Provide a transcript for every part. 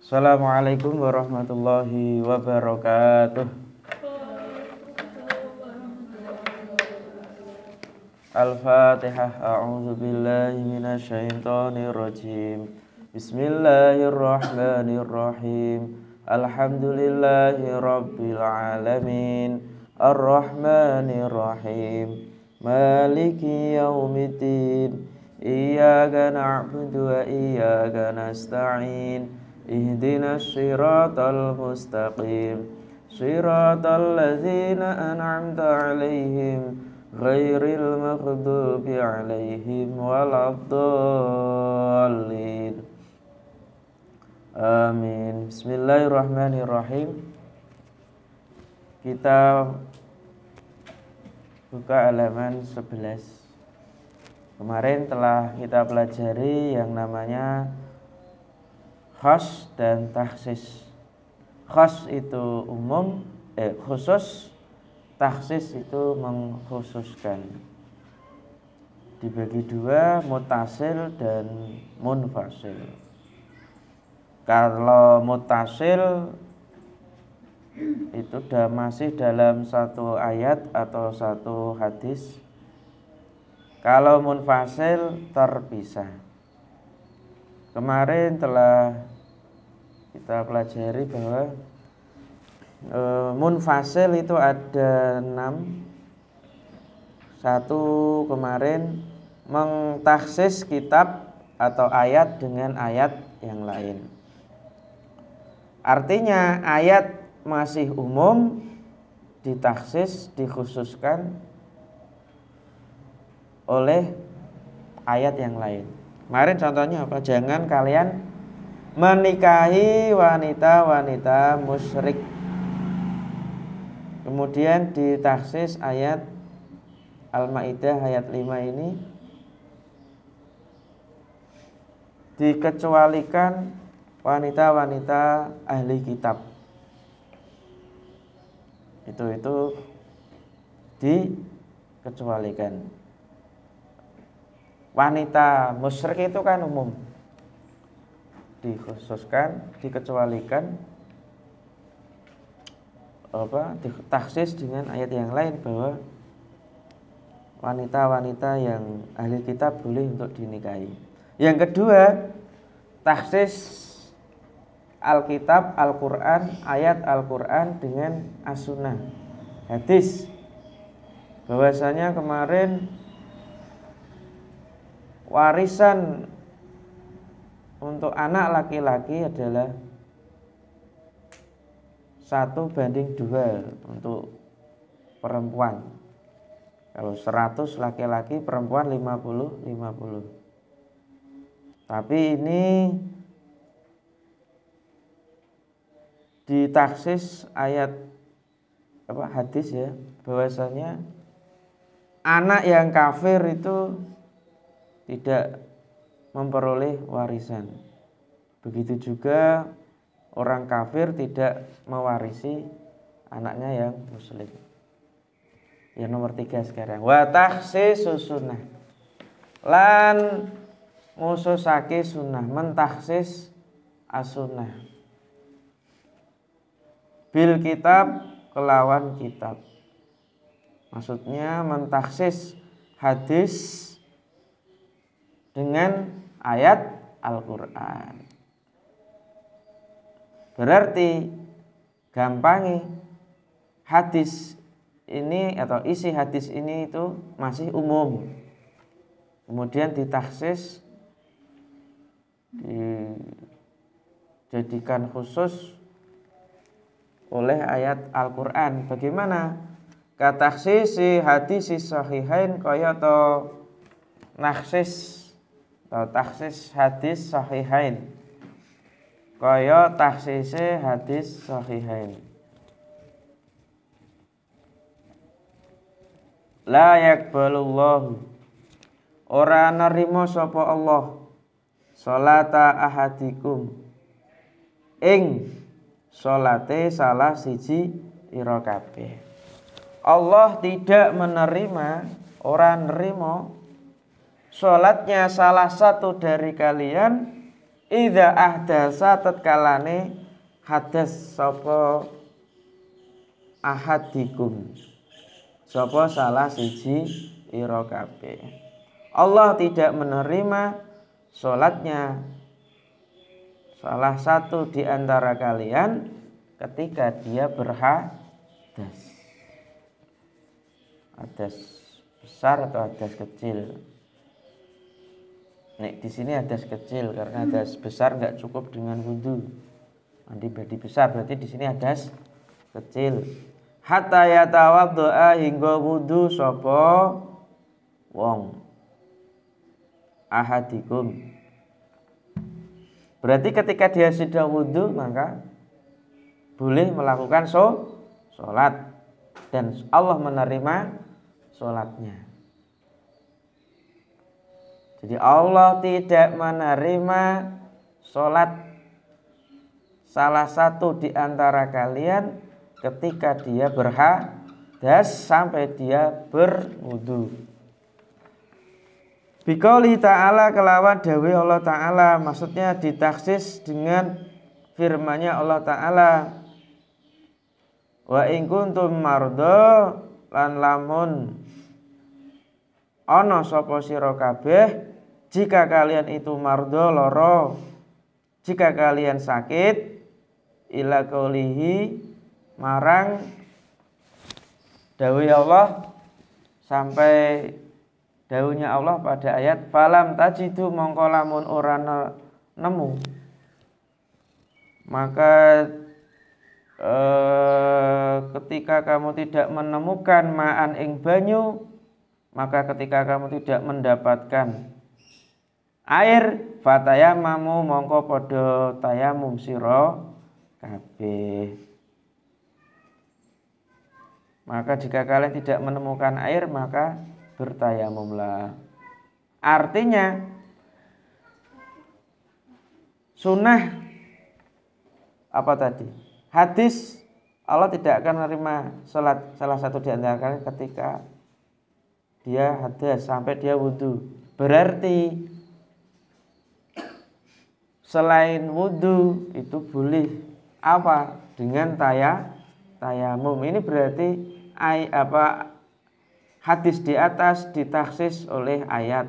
Assalamualaikum warahmatullahi wabarakatuh. Al-Fatihah. A'udzu billahi minasyaitonir rajim. Bismillahirrahmanirrahim. Alhamdulillahi rabbil alamin. Ar-Rahmanir Rahim. Maliki yaumiddin. Iyyaka na'budu wa iyyaka nasta'in. Ihdinas siratal mustaqim. Siratal ladzina an'amta 'alaihim ghairil maghdubi 'alaihim waladdallin. Amin. Bismillahirrahmanirrahim. Kita buka halaman 11. Kemarin telah kita pelajari yang namanya khas dan takhsis. Khas itu umum, khusus. Takhsis itu mengkhususkan. Dibagi dua, mutasil dan munfasil. Kalau mutasil itu masih dalam satu ayat atau satu hadis. Kalau munfasil terpisah. Kemarin telah kita pelajari bahwa munfasil itu ada 6. Satu kemarin mentakhsis kitab atau ayat dengan ayat yang lain. Artinya ayat masih umum, ditakhsis, dikhususkan oleh ayat yang lain. Kemarin contohnya apa? Jangan kalian menikahi wanita-wanita musyrik. Kemudian ditakhsis ayat Al-Maidah ayat 5 ini, dikecualikan wanita-wanita ahli kitab. Itu dikecualikan. Wanita musyrik itu kan umum, dikhususkan, dikecualikan, ditaksis dengan ayat yang lain bahwa wanita-wanita yang ahli kitab boleh untuk dinikahi. Yang kedua, taksis Alkitab, Al-Quran, ayat Al-Quran dengan as-sunnah, hadis. Bahwasanya kemarin warisan untuk anak laki-laki adalah 1:2 untuk perempuan. Kalau 100 laki-laki, perempuan 50. Tapi ini ditaksis ayat hadis ya, bahwasanya anak yang kafir itu tidak memperoleh warisan. Begitu juga orang kafir tidak mewarisi anaknya yang muslim. Yang nomor 3 sekarang. Wa takhsisus sunnah. Lan ngususake sunnah, mentaksis as-sunnah. Bil kitab, kelawan kitab. Maksudnya mentaksis hadis dengan ayat Al-Quran. Berarti gampangi hadis ini atau isi hadis ini itu masih umum. Kemudian ditaksis, dijadikan khusus oleh ayat Al-Quran. Bagaimana? Kataksisi hadis sahihain kaya to naksis atau taksis hadis sahihain kaya taksise hadis sahihain. La yakbalullahu, ora nerima sapa Allah salata ahadikum ing salate salah siji ira kabeh. Allah tidak menerima, ora nerima salatnya salah satu dari kalian idza ahdasa tatkalane hadas sapa ahadikum, sapa salah siji ira kabeh. Allah tidak menerima salatnya salah satu di antara kalian ketika dia berhadas. Hadas besar atau hadas kecil. Nek di sini hadas kecil karena hadas besar nggak cukup dengan wudu. Mandi badi besar berarti di sini hadas kecil. Hatta yatawaddoa hingga wudu sapa wong ahadikum. Berarti ketika dia sudah wudu maka boleh melakukan sholat dan Allah menerima sholatnya. Jadi Allah tidak menerima sholat salah satu di antara kalian ketika dia berhadas sampai dia berwudu. Biqauli ta'ala kelawan dawuh Allah Ta'ala, maksudnya ditaksis dengan firman-Nya Allah Ta'ala. Wa in kuntum mardha lan lamun ana sapa sira kabeh jika kalian itu mardha lara, jika kalian sakit ila qaulihi marang dawuh Allah sampai dawuhnya Allah pada ayat falam tajidu mongko lamun ora nemu maka ketika kamu tidak menemukan ma'an ing banyu, maka ketika kamu tidak mendapatkan air fatayamamu mongko padha tayamum sira kabeh. Maka jika kalian tidak menemukan air maka bertayamumlah. Artinya sunnah apa tadi? Hadis Allah tidak akan menerima salat salah satu di antara kalian ketika dia hadas sampai dia wudu. Berarti selain wudu itu boleh apa? Dengan tayamum. Ini berarti hadis di atas ditaksis oleh ayat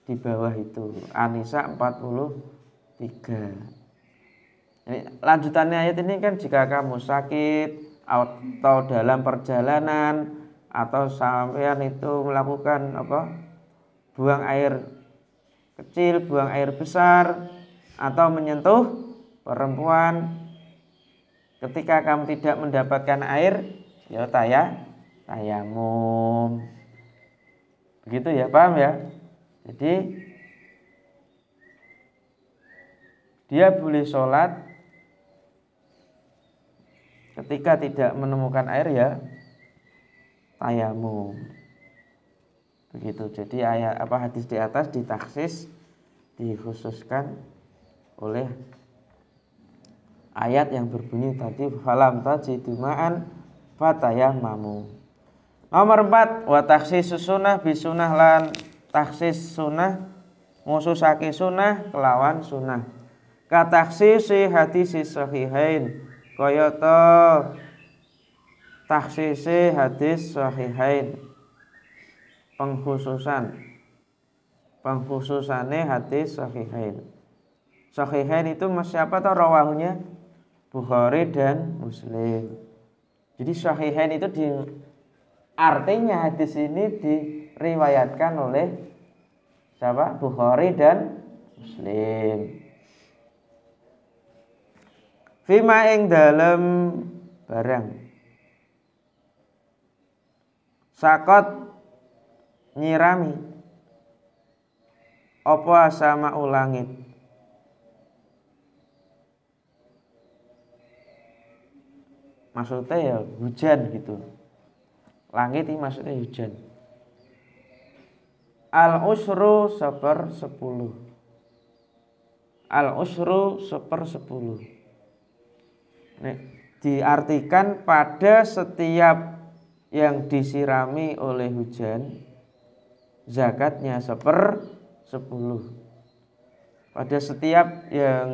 di bawah itu. An-Nisa 43. Ini lanjutannya ayat ini kan jika kamu sakit atau dalam perjalanan atau sampean itu melakukan buang air kecil, buang air besar atau menyentuh perempuan, ketika kamu tidak mendapatkan air ya tayamum. Begitu ya, paham ya? Jadi dia boleh sholat ketika tidak menemukan air ya tayamum. Begitu. Jadi hadis di atas ditaksis dikhususkan oleh ayat yang berbunyi tadi falam tajidu ma'an fatayammamu. Nomor 4 wa takhsisus sunnah bisunah lan taksis sunnah ngususake sunnah kelawan sunnah. Ka takhsisi hadis sahihain kayata takhsisi hadis sahihain, pengkhususane hadis sahihain. Sahihain itu siapa tahu rawahunya Bukhari dan Muslim. Jadi sahihain itu artinya hadis ini diriwayatkan oleh siapa? Bukhari dan Muslim. Fima ing dalem barang sakot nyirami apa sama ulangit maksudnya ya hujan gitu. Langit ini maksudnya hujan. Al usru 1/10. Al usru 1/10. Diartikan pada setiap yang disirami oleh hujan zakatnya 1/10. pada setiap yang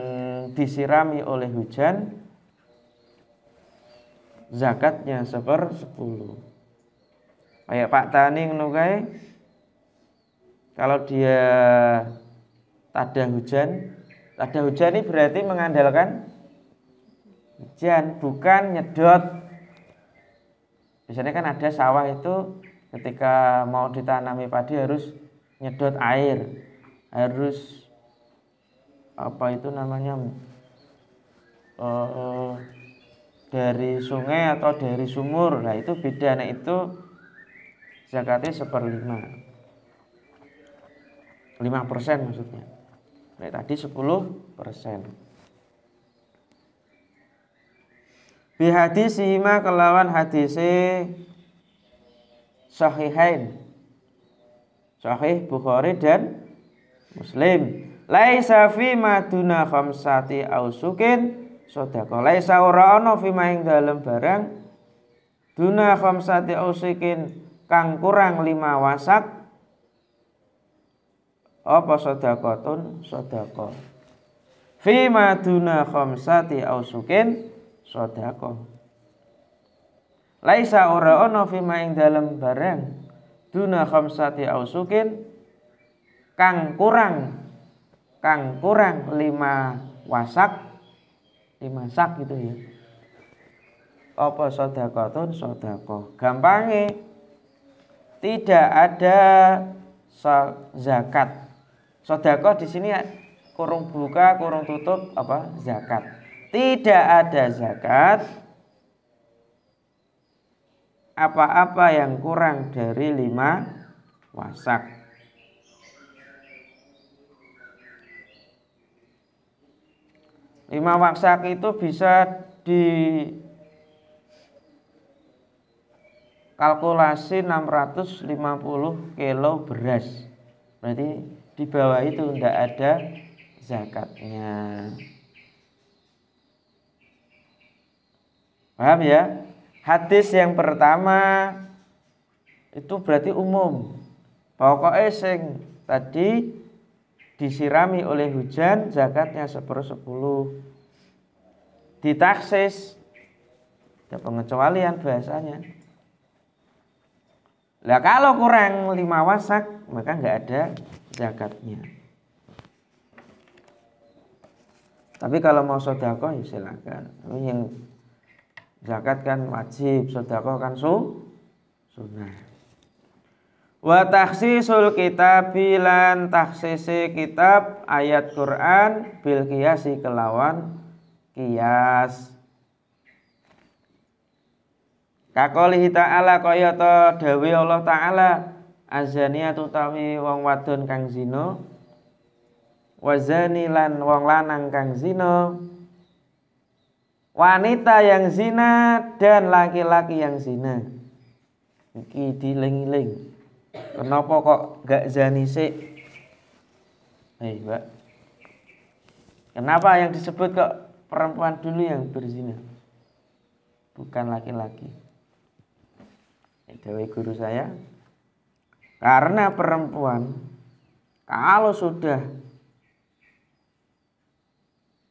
disirami oleh hujan zakatnya 1/10. Kayak Pak Tani ngono kae, kalau dia tada hujan ini berarti mengandalkan hujan, bukan nyedot. Biasanya kan ada sawah itu ketika mau ditanami padi harus nyedot air, harus apa itu namanya dari sungai atau dari sumur. Nah itu beda, nah itu zakatnya 1/5. 5% maksudnya. Nah, tadi 10%. Bi hadisihima kelawan hadise sahihain. Sahih Bukhari dan Muslim. Laisa fi maduna khamsati ausukin sedekah. Laisa ora ana fi maing dalem barang duna khamsati ausukin kang kurang 5 wasak apa sedekahun sedekah. Fi maduna khamsati ausukin sedekah. Laisa ora ana fi maing dalem barang duna khamsati ausukin kang kurang 5 wasak, 5 sak gitu ya. Apa sedekahun sedekah. Gampange tidak ada zakat. Sedekah di sini kurung buka, kurung tutup apa? Zakat. Tidak ada zakat apa-apa yang kurang dari 5 wasak. Lima wasak itu bisa dikalkulasi 650 kilo beras. Berarti di bawah itu tidak ada zakatnya. Paham ya? Hadis yang pertama itu berarti umum. Pokoknya sing tadi disirami oleh hujan zakatnya 1/10. Ditaksis ada pengecualian bahasanya. Lah kalau kurang 5 wasak maka enggak ada zakatnya. Tapi kalau mau sedekah ya silakan. Yang zakat kan wajib, sedekah kan sunnah. Wa takhsisul kitab lan takhsisi kitab ayat Quran bil qiyasi kelawan qiyas. Kakolihi ta'ala kaya ta dawe Allah ta'ala azaniyatu tawi wong wadon kang zina wazani lan wong lanang kang zina, wanita yang zina dan laki-laki yang zina. Iki diling-iling. Kenapa kok gak zani sik? Mbak. Kenapa yang disebut kok perempuan dulu yang berzina? Bukan laki-laki. Dewi guru saya. Karena perempuan kalau sudah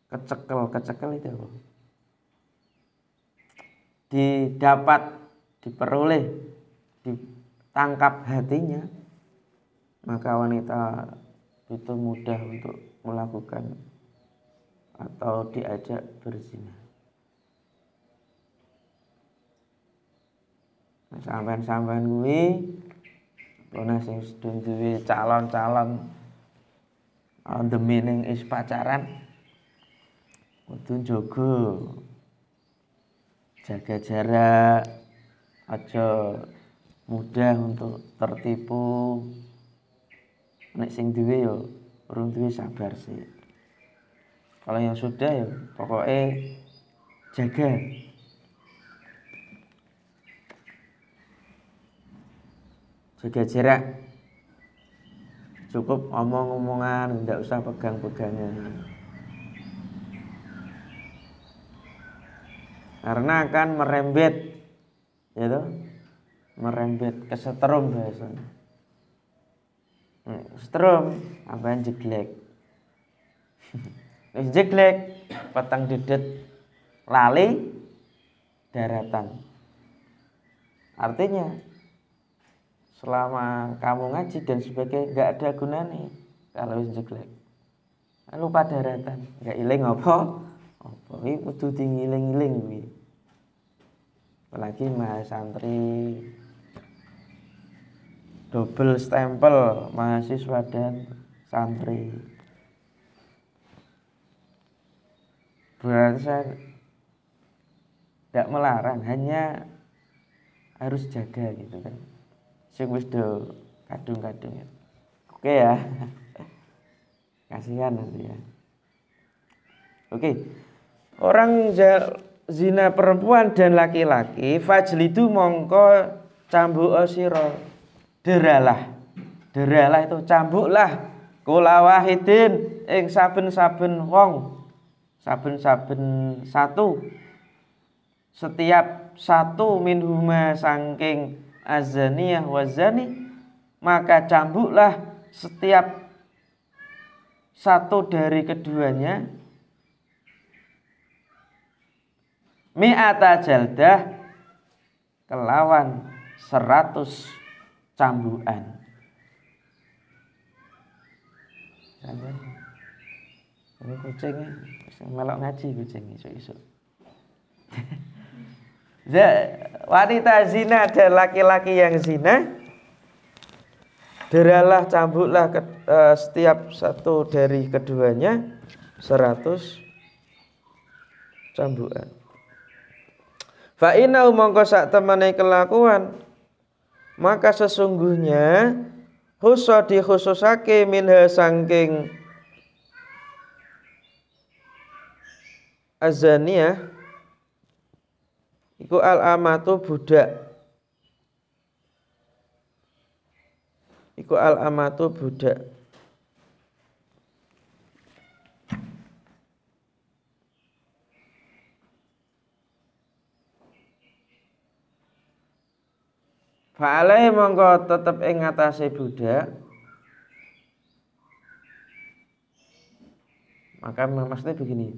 kecekel itu apa? Diperoleh, ditangkap hatinya, maka wanita itu mudah untuk melakukan atau diajak berzina. Sampean-sampean kuwi ana sing duwe calon-calon the meaning is pacaran kudu jaga jarak, aja mudah untuk tertipu. Nek sing duwe ya urung duwe sabar sih. Kalau yang sudah ya pokoknya jaga jarak. Cukup omong-omongan, tidak usah pegang-pegangan. Karena akan merembet, ya merembet kesetrum bahasanya. Setrum apa yang jeglek. Wis jeglek peteng dedet lali daratan. Artinya selama kamu ngaji dan sebagainya nggak ada gunanya kalau wis jeglek. Lupa daratan, nggak iling apa? Apa iki kudu dingiling-iling kuwi. Apalagi mahasiswa santri double stempel mahasiswa dan santri. Berarti saya tidak melarang, hanya harus jaga gitu kan. Sing wis do kadung-kadung ya. Oke ya. Kasihan nanti ya. Oke. Orang zina perempuan dan laki-laki fajlidu mongko cambuk sira. Deralah. Deralah itu cambuklah kula wahidin ing saben-saben wong. Saben-saben satu. Setiap satu minhuma saking azaniyah wazani, maka cambuklah setiap satu dari keduanya mi'ata jaldah kelawan 100 cambukan. Ini kucingnya melok ngaji kucing isuk-isuk. Wanita zina dan laki-laki yang zina, deralah cambuklah setiap satu dari keduanya 100 cambukan. Fa inna mongko sak temene kelakuan, maka sesungguhnya khusus dikhususake minha sangking azaniyah iku al-amatu budak. Iku al-amatu budak. Fa'alai mongko tetep ing ngatasé budak. Maka maksudnya begini.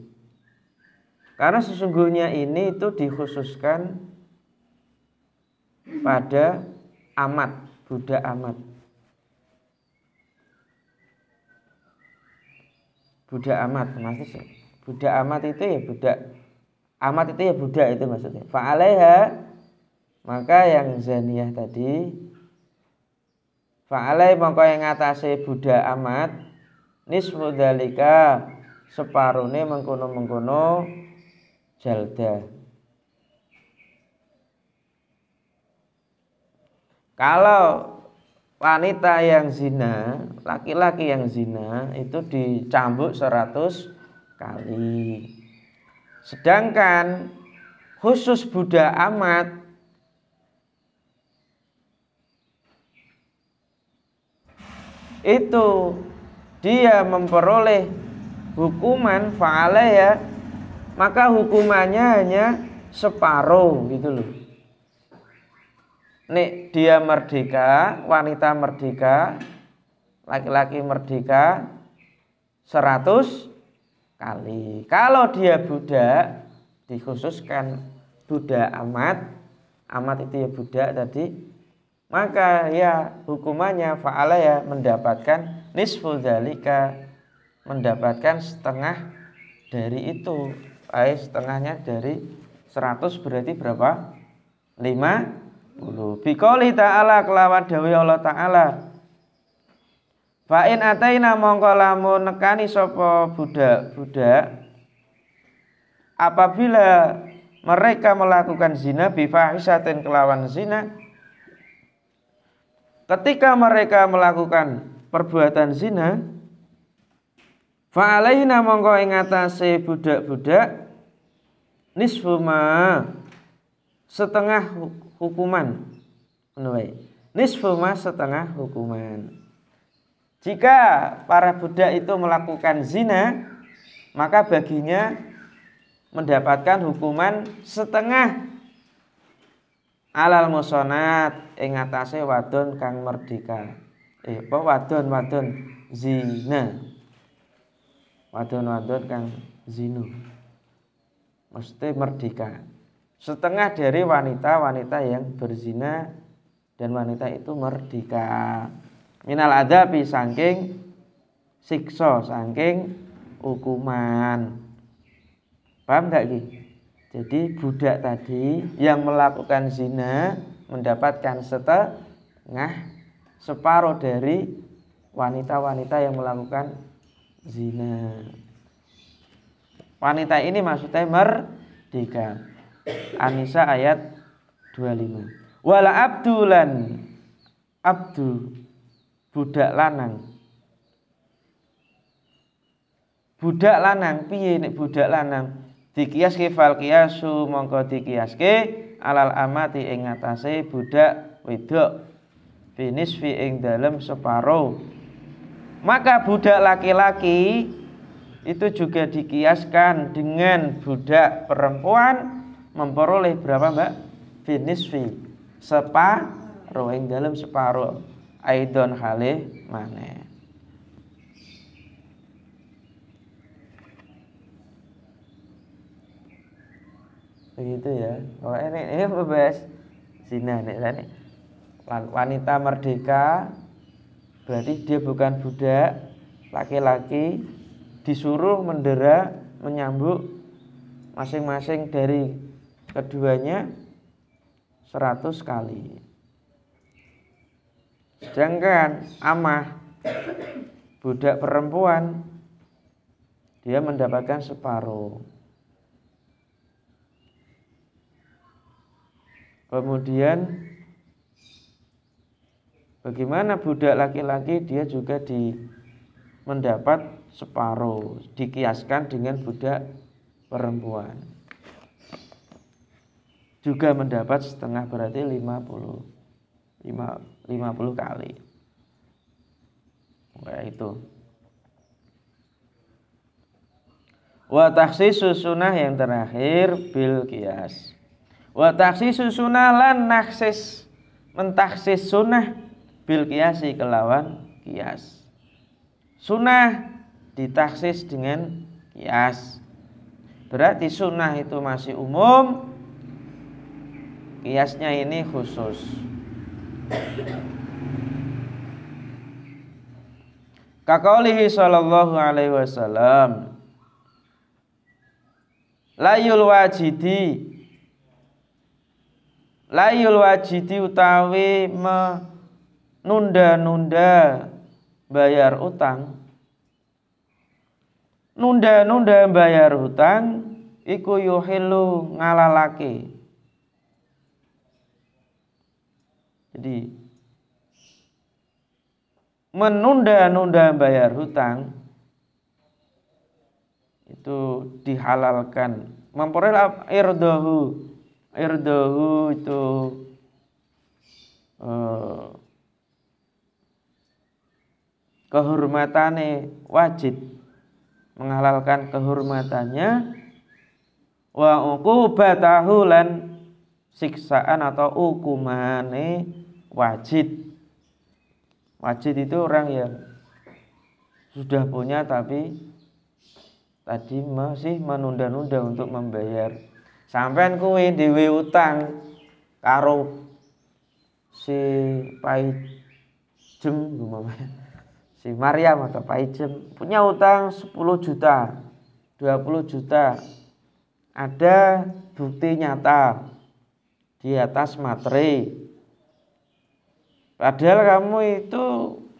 Karena sesungguhnya ini itu dikhususkan pada amat, budak amat. Budak amat maksudnya. Budak amat itu ya budak. Amat itu ya budak itu maksudnya. Fa'alaiha, maka yang zaniyah tadi, fa'alai mongko yang ngatasi budak amat, nisfu dzalika separone mengkono-mengkono jaldah. Kalau wanita yang zina, laki-laki yang zina itu dicambuk 100 kali. Sedangkan khusus budak amat itu dia memperoleh hukuman fa'ala ya, maka hukumannya hanya separuh gitu loh. Nek dia merdeka, wanita merdeka, laki-laki merdeka 100 kali. Kalau dia budak, dikhususkan budak amat, amat itu ya budak tadi, maka ya hukumannya fa'ala ya mendapatkan nisfu dzalika, mendapatkan setengah dari itu. Setengahnya dari 100 berarti berapa? 50. Biqouli ta'ala kelawan dawuh Allah Ta'ala. Fa in ataina mongko lamun nekani sapa budak-budak apabila mereka melakukan zina bi fahishatin kelawan zina, ketika mereka melakukan perbuatan zina, fa alaina mongko ing atase budak-budak nisfu ma setengah hukuman, nisfu ma setengah hukuman. Jika para budak itu melakukan zina, maka baginya mendapatkan hukuman setengah alal musonat ing atase wadon kang merdeka. Wadon zina. wadon-wadon kang zina. Mesti merdeka. Setengah dari wanita-wanita yang berzina dan wanita itu merdeka. Minal adzabi saking siksa, saking hukuman. Paham enggak Ki? Jadi budak tadi yang melakukan zina mendapatkan separuh dari wanita-wanita yang melakukan zina. Wanita ini maksudnya merdeka. An-Nisa ayat 25. Wala abdulan, abdu budak lanang. Budak lanang piye nek budak lanang? Dikiaske fal kiasu mongko dikiaske alal amati ing ngatasé budak wedok binisfi ing dalem separo. Maka budak laki-laki itu juga dikiaskan dengan budak perempuan memperoleh berapa Mbak? Binisfi separo ing dalem separo. Aidon halih maneh. Begitu ya. Oh ini bebas zina nih. Wanita merdeka berarti dia bukan budak, laki-laki disuruh mendera menyambuk masing-masing dari keduanya 100 kali. Sedangkan amah budak perempuan dia mendapatkan separuh. Kemudian bagaimana budak laki-laki dia juga mendapat separuh, dikiaskan dengan budak perempuan. Juga mendapat setengah berarti 50 kali. Kayak itu. Wa takhsisu sunnah yang terakhir bil qiyas. Wa takhsisu sunnah lan naksis mentaksis sunnah bil qiyasi kelawan qiyas. Sunnah ditaksis dengan qiyas. Berarti sunnah itu masih umum, qiyasnya ini khusus. Kaqaulihi sallallahu alaihi wasallam layul wajidi utawi menunda-nunda bayar utang. Nunda-nunda bayar hutang iku yuhillu ngalalake. Jadi menunda-nunda bayar hutang itu dihalalkan. Memperoleh irdahu itu kehormatane wajib, menghalalkan kehormatannya. Wa uqubatahu lan siksaan atau hukumane wajib. Wajib itu orang yang sudah punya tapi tadi masih menunda-nunda untuk membayar. Sampean kuwi dhewe utang karo si Paijem si Maryam atau Paijem punya utang 10 juta, 20 juta. Ada bukti nyata di atas materai. Padahal kamu itu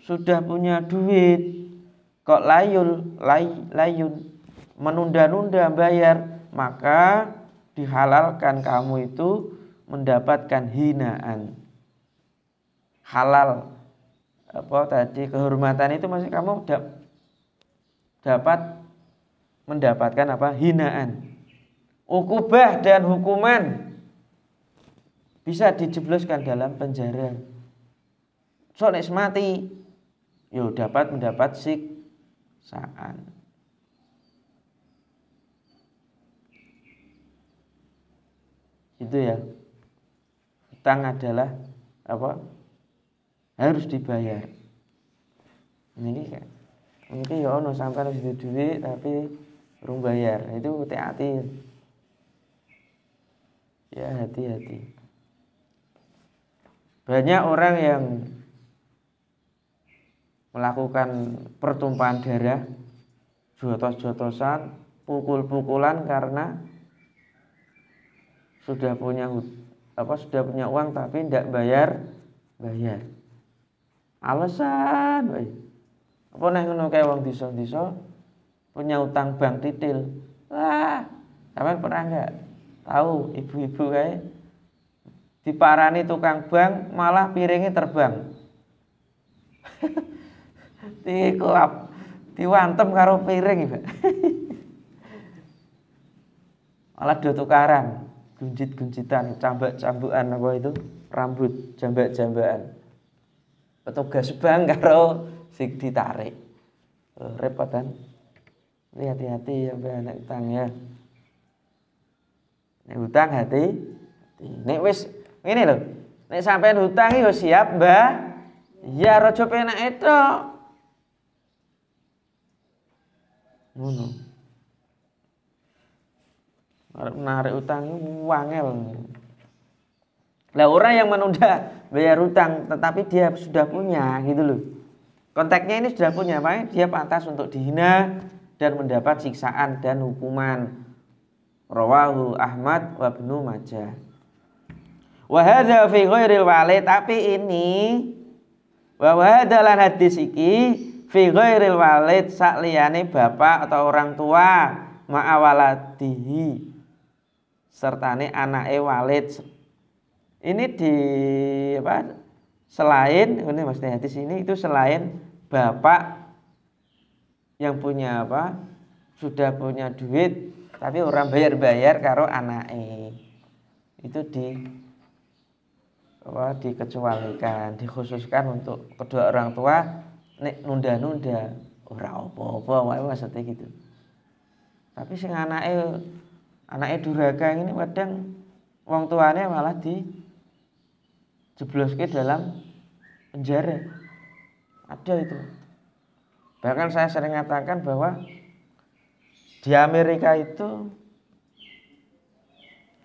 sudah punya duit, kok layun menunda-nunda bayar, maka dihalalkan kamu itu mendapatkan hinaan. Halal apa tadi kehormatan itu masih kamu dapat mendapatkan apa? Hinaan. Ukubah dan hukuman bisa dijebloskan dalam penjara. So nek mati yo mendapat siksaan. Itu ya. Hutang adalah apa? Harus dibayar. Ini kan Mungkin ya ono sampean wis duit tapi belum bayar. Itu hati-hati. Ya, hati-hati. Banyak orang yang melakukan pertumpahan darah, jotos-jotosan, pukul-pukulan karena sudah punya uang tapi tidak bayar. Alasan, apa nek ngono kae wong desa-desa punya utang bank titil. Wah, sampean pernah enggak tahu ibu-ibu kae diparani tukang bank malah piringnya terbang. Dikelap, diwantem karo piring, Pak. Malah do tukaran, gunjit-gunjitan, cambuk-cambukan apa itu? Rambut, jambak-jambakan. Petugas bank karo sing ditarik. Repot kan? Hati-hati ya anak utang ya. Nek utang hati. Nek wis ngene lho. Nek sampean hutang yo siap, Mbah. Ya raja penak itu. Ngono. Arep narik utang wangel. Lah orang yang menunda bayar utang tetapi dia sudah punya gitu loh. Konteksnya ini sudah punya, makanya dia pantas untuk dihina dan mendapat siksaan dan hukuman. Rawahu Ahmad wa Ibnu Majah. Wa hadza fi ghairil walid, tapi ini wa hadza lan hadis iki fi ghairil walid sakliyane bapak atau orang tua ma'awaladihi sertane anake walid. Ini di selain ini maksudnya hadis ini itu selain bapak yang punya sudah punya duit tapi orang bayar karo anake. Itu dikecualikan, dikhususkan untuk kedua orang tua. Nek nunda-nunda ora apa-apa wae maksudnya gitu. Tapi sing anake durhaka ini kadang wong tuane malah dijebloske dalam penjara. Ada itu. Bahkan saya sering katakan bahwa di Amerika itu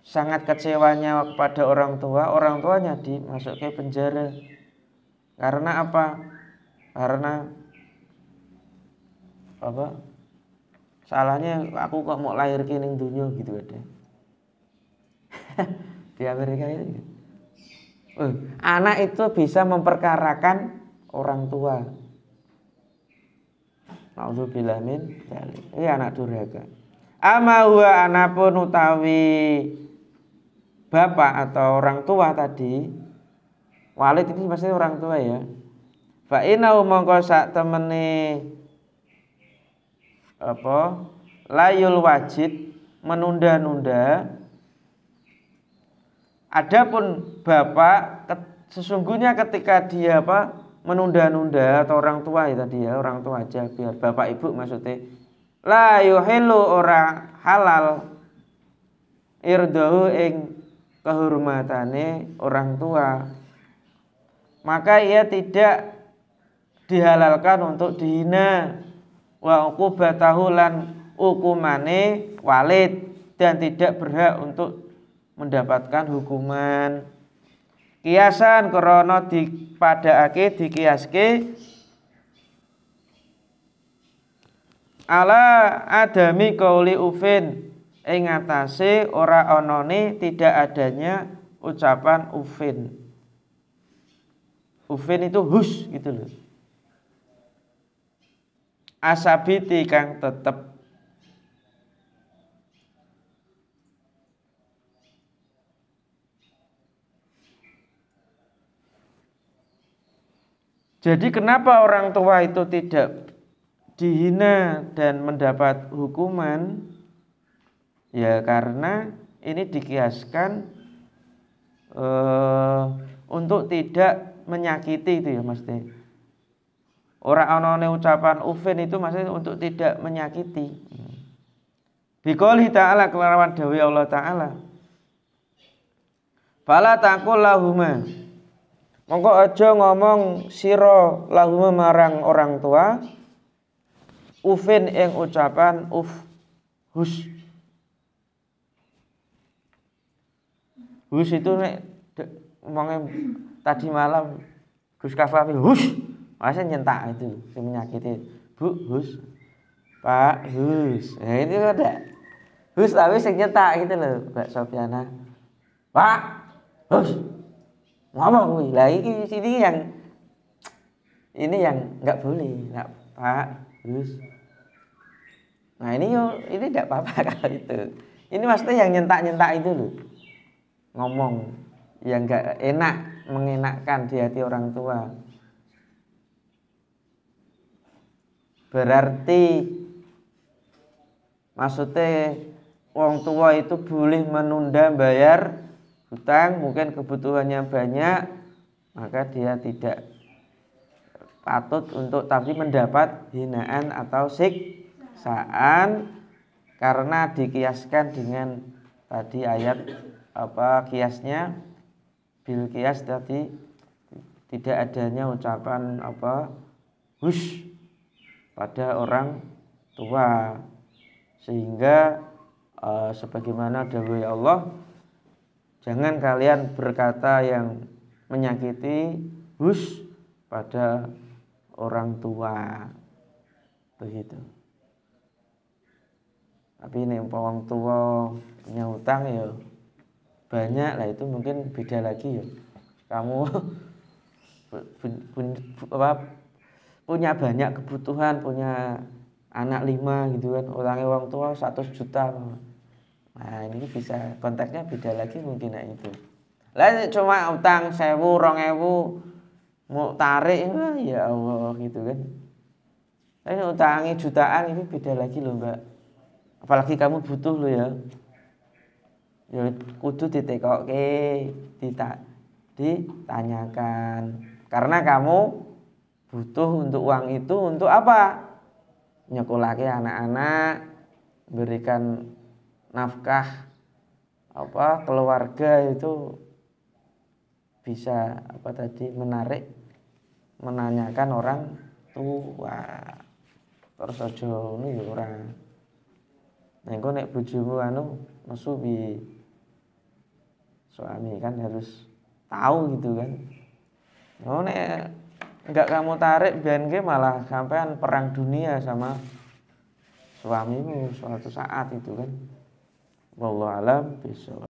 sangat kecewanya kepada orang tuanya dimasuk ke penjara. Karena apa? Karena salahnya aku kok mau lahir ning dunia gitu ada. Di Amerika itu. Anak itu bisa memperkarakan orang tua. Nauzubillah min dzalik. Ini anak durhaka. Ama huwa anapun utawi bapak atau orang tua tadi, walid itu pasti orang tua ya. Fa inna mongko sak temene layul wajid menunda-nunda. Adapun bapak sesungguhnya ketika dia menunda-nunda atau orang tua ya tadi ya, orang tua aja biar bapak ibu maksudnya la yuhillu ora halal irdahu ing kehormatane orang tua, maka ia tidak dihalalkan untuk dihina wa uqubatahu lan hukumane walid, dan tidak berhak untuk mendapatkan hukuman. Kiasan krana dikiaske ala adami qauli ufin ing atase ora anane tidak adanya ucapan ufin. Ufin itu hus gitu loh. Asabiti kang tetep. Jadi kenapa orang tua itu tidak dihina dan mendapat hukuman? Ya karena ini dikiaskan untuk tidak menyakiti itu ya Mas Teh. Ora anane ucapan ufin itu maksudnya untuk tidak menyakiti. Biqouli ta'ala kelawan dawuh Allah Ta'ala. Fala taqul lahuma. Mongko aja ngomong sira lahuma marang orang tua. ufin ing ucapan uf, hus. Hus itu nek ngomongnya tadi malam Gus Kafafi hus, masa nyentak itu si menyakiti. Bu hus, Pak hus. Nah itu ada hus tapi sing nyentak gitu loh Mbak Sofiana. Pak hus, ngomong kuwi. Lah ini yang nggak boleh, nggak Pak hus. Nah ini tidak apa-apa kalau itu. Ini maksudnya yang nyentak-nyentak itu loh. Ngomong yang gak enak, mengenakkan di hati orang tua. Berarti maksudnya orang tua itu boleh menunda bayar hutang, mungkin kebutuhannya banyak, maka dia tidak patut untuk tapi mendapat hinaan atau siksaan karena dikiaskan dengan tadi ayat kiasnya bil kias tadi tidak adanya ucapan hus pada orang tua sehingga sebagaimana dawuh Allah jangan kalian berkata yang menyakiti hus pada orang tua begitu. Tapi ini orang tua punya hutang ya banyak lah itu mungkin beda lagi ya. Kamu punya banyak kebutuhan, punya anak 5 gitu kan, utangnya orang tua 100 juta. Nah ini bisa konteksnya beda lagi mungkin itu. Lah cuma utang 1000, 2000 mau tarik ya Allah gitu kan. Tapi utangnya jutaan ini beda lagi loh Mbak. Apalagi kamu butuh loh ya. Ya kudu ditekokke, ditanyakan. Karena kamu butuh untuk uang itu untuk apa? Nyekolahke anak-anak, berikan nafkah keluarga itu bisa menarik menanyakan orang tua. Terus aja ngono ya ora. Nek engko nek bojomu nesu piye? Suami kan harus tahu gitu kan. Oh nek enggak kamu tarik biyen malah sampean perang dunia sama suamimu suatu saat itu kan. Wallahu alam bishawab.